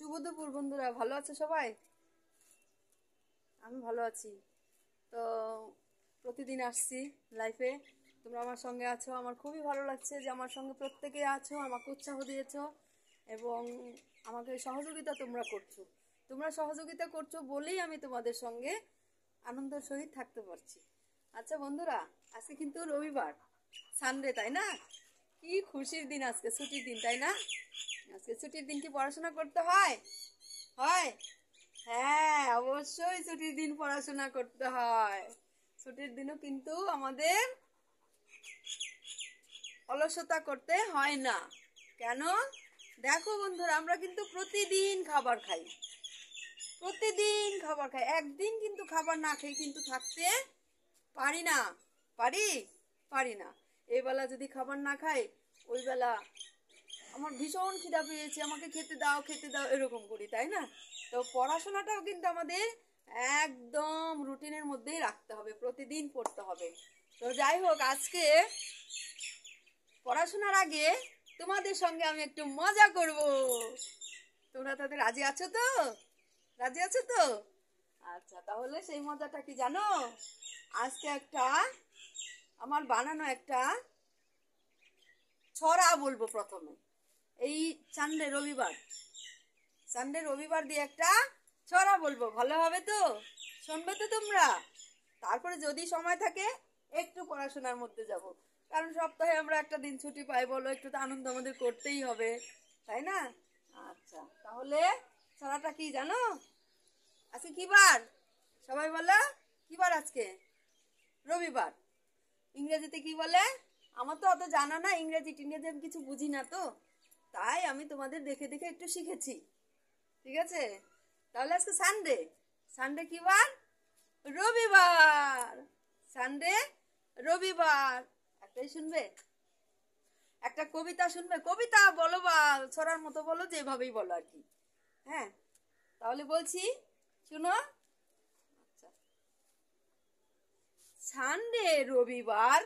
শুভ দুপুর বন্ধুরা, ভালো আছে সবাই? আমি ভালো আছি। তো প্রতিদিন আসছি লাইফে, তোমরা আমার সঙ্গে আছো, আমার খুবই ভালো লাগছে যে আমার সঙ্গে প্রত্যেকে আছো, আমাকে উৎসাহ দিয়েছো এবং আমাকে সহযোগিতা করছো। তোমরা সহযোগিতা করছো বলেই আমি তোমাদের সঙ্গে আনন্দের সহিত থাকতে পারছি। আচ্ছা বন্ধুরা, আজকে কিন্তু রবিবার, সানডে, তাই না? কি খুশির দিন, আজকে ছুটির দিন, তাই না? আজকে ছুটির দিন কি পড়াশোনা করতে হয়? হয়। হ্যাঁ, অবশ্যই ছুটির দিন পড়াশোনা করতে হয়। ছুটির দিনও কিন্তু আমাদের অলসতা করতে হয় না। কেন? দেখো বন্ধুরা, আমরা কিন্তু প্রতিদিন খাবার খাই, প্রতিদিন খাবার খাই। একদিন কিন্তু খাবার না খেয়ে কিন্তু থাকতে পারি না। পারি? পারি না। এই বেলা যদি খাবার না খাই, ওই বেলা আমার ভীষণ খিদা পেয়েছে, আমাকে খেতে দাও খেতে দাও, এরকম করি, তাই না? তো পড়াশোনাটাও কিন্তু আমাদের একদম রুটিনের মধ্যেই রাখতে হবে, প্রতিদিন পড়তে হবে। তো যাই হোক, আজকে পড়াশোনার আগে তোমাদের সঙ্গে আমি একটু মজা করব। তোমরা তাদের রাজি আছো তো? রাজি আছো তো? আচ্ছা, তাহলে সেই মজাটা কি জানো? আজকে একটা আমার বানানো একটা ছড়া বলবো প্রথমে। এই সানডে রবিবার দিয়ে একটা ছড়া বলবো, ভালো হবে তো? শুনবে তো তোমরা? তারপরে যদি সময় থাকে একটু পড়াশোনার মধ্যে যাব, কারণ সপ্তাহে আমরা একটা দিন ছুটি পাই, বলো, একটু তো আনন্দ আমাদের করতেই হবে, তাই না? আচ্ছা, তাহলে ছড়াটা কি জানো? আজকে কি বার? সবাই বলো, কি বার আজকে? রবিবার। ইংরেজিতে কি বলে? আমার তো অত জানা না, ইংরেজি টিংরেজি আমি কিছু বুঝি না, তো তাই আমি তোমাদের দেখে দেখে একটু শিখেছি। ঠিক আছে, তাহলে আজকে সানডে। সানডে কি বার? রবিবার। সানডে, রবিবার। একটাই শুনবে? একটা কবিতা শুনবে? কবিতা বলো বা ছড়ার মতো বলো, যেভাবেই বলো আর কি। হ্যাঁ, তাহলে বলছি, শুনো। আচ্ছা, সানডে রবিবার,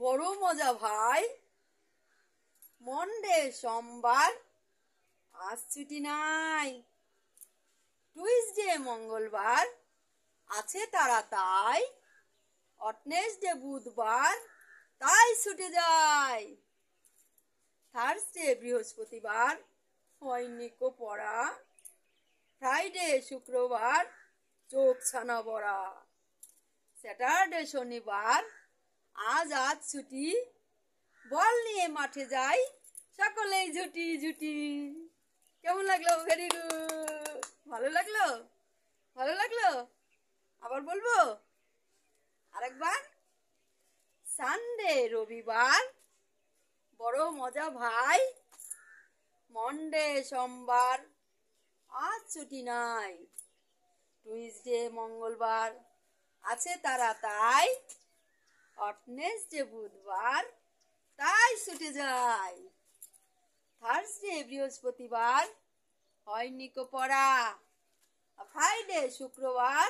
বড় মজা ভাই, মন্ডে সোমবার, আজ ছুটি নাই, টুইসডে মঙ্গলবার, আছে তারা তাই, ওয়েডনেসডে বুধবার, তাই ছুটে যায়, থার্সডে বৃহস্পতিবার, হয়নি কো পড়া, ফ্রাইডে শুক্রবার, চোখ ছানা বড়া, স্যাটারডে শনিবার, আজ আজ ছুটি, বল নিয়ে মাঠে যাই, সকলেই জুটি জুটি। কেমন লাগলো? Very good. ভালো লাগলো? ভালো লাগলো? আবার বলবো আরেকবার। সানডে রবিবার, বড় মজা ভাই, মন্ডে সোমবার, আজ ছুটি নাই, টুইসডে মঙ্গলবার, আছে তারা তাই, ওয়েডনেসডে বুধবার, তাই ছুটে যায়, থার্সডে বৃহস্পতিবার, হয়নি কো পড়া, ফ্রাইডে শুক্রবার,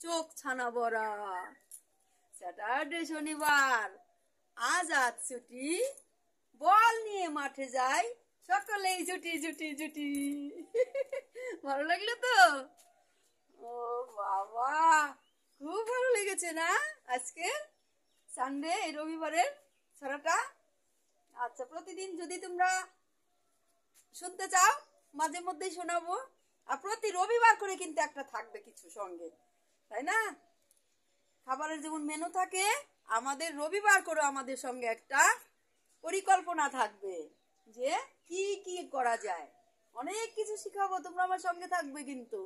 চোখ ছানা বড়া, স্যাটারডে শনিবার, আজ আজ ছুটি, বল নিয়ে মাঠে যাই, সকলেই জুটি জুটি জুটি। ভালো লাগলো তো? ও বাবা, খুব ভালো লেগেছে না আজকে সানডে, এই রবিবারের ছড়াটা? আচ্ছা, প্রতিদিন যদি তোমরা শুনতে চাও, মাঝে মধ্যেই শোনাবো। আর প্রতি রবিবার করে কিন্তু একটা থাকবে কিছু সঙ্গে, তাই না? খাবারের যেমন মেনু থাকে, আমাদের রবিবার করে আমাদের সঙ্গে একটা পরিকল্পনা থাকবে যে কি কি করা যায়। অনেক কিছু শিখাবো, তোমরা আমার সঙ্গে থাকবে কিন্তু।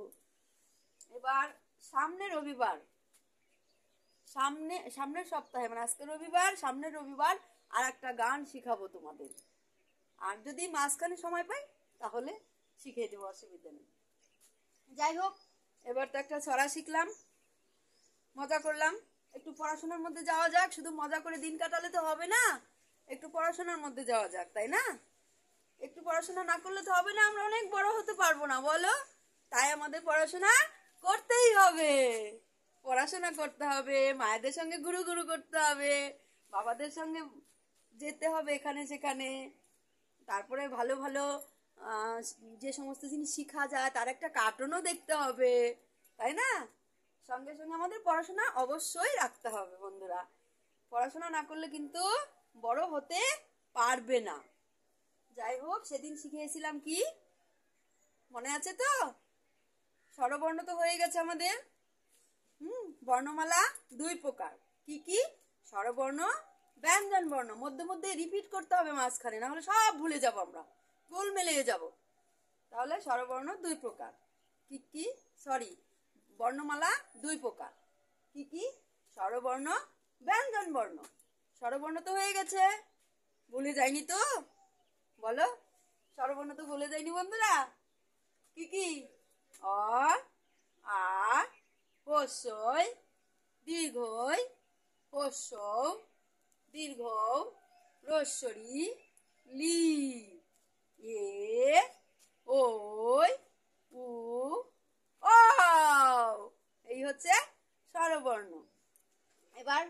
এবার সামনে রবিবার, সামনের সপ্তাহে, মানে আজকে রবিবার, সামনের রবিবার আর একটা গান শিখাবো তোমাদের। আর যদি মাঝখানে সময় পাই তাহলে শিখিয়ে দেবো, অসুবিধা নেই। যাই হোক, এবার তো একটা ছড়া শিখলাম, মজা করলাম। একটু পড়াশোনার মধ্যে যাওয়া যাক। শুধু মজা করে দিন কাটালে তো হবে না, একটু পড়াশোনার মধ্যে যাওয়া যাক, তাই না? একটু পড়াশোনা না করলে তো হবে না, আমরা অনেক বড় হতে পারবো না, বলো? তাই আমাদের পড়াশোনা করতেই হবে। পড়াশোনা করতে হবে, মায়েদের সঙ্গে ঘুরু ঘুরু করতে হবে, বাবাদের সঙ্গে যেতে হবে এখানে সেখানে, তারপরে ভালো ভালো যে সমস্ত জিনিস শেখা যায় তার একটা কার্টুনও দেখতে হবে, তাই না? সঙ্গে সঙ্গে আমাদের পড়াশোনা অবশ্যই রাখতে হবে বন্ধুরা। পড়াশোনা না করলে কিন্তু বড় হতে পারবে না। যাই হোক, সেদিন শিখিয়েছিলাম কি মনে আছে তো? স্বরবর্ণ তো হয়ে গেছে আমাদের। বর্ণমালা 2 প্রকার। কি কি? স্বরবর্ণ, ব্যঞ্জন বর্ণ। মধ্যে মধ্যে রিপিট করতে হবে মাঝখানে, না হলে সব ভুলে যাব আমরা, গোল মেলিয়ে যাব। তাহলে স্বরবর্ণ 2 প্রকার। কি কি? সরি, বর্ণমালা 2 প্রকার। কি কি? স্বরবর্ণ, ব্যঞ্জন বর্ণ। স্বরবর্ণ তো হয়ে গেছে, ভুলে যায়নি তো? বলো, স্বরবর্ণ তো ভুলে যায়নি বন্ধুরা। কি কি? অ, আ, হ্রস্বই, দীর্ঘই, হ্রস্বউ, দীর্ঘউ, হ্রস্বরি, লি, এ, ওই, উ, ও। এই হচ্ছে স্বরবর্ণ। এবার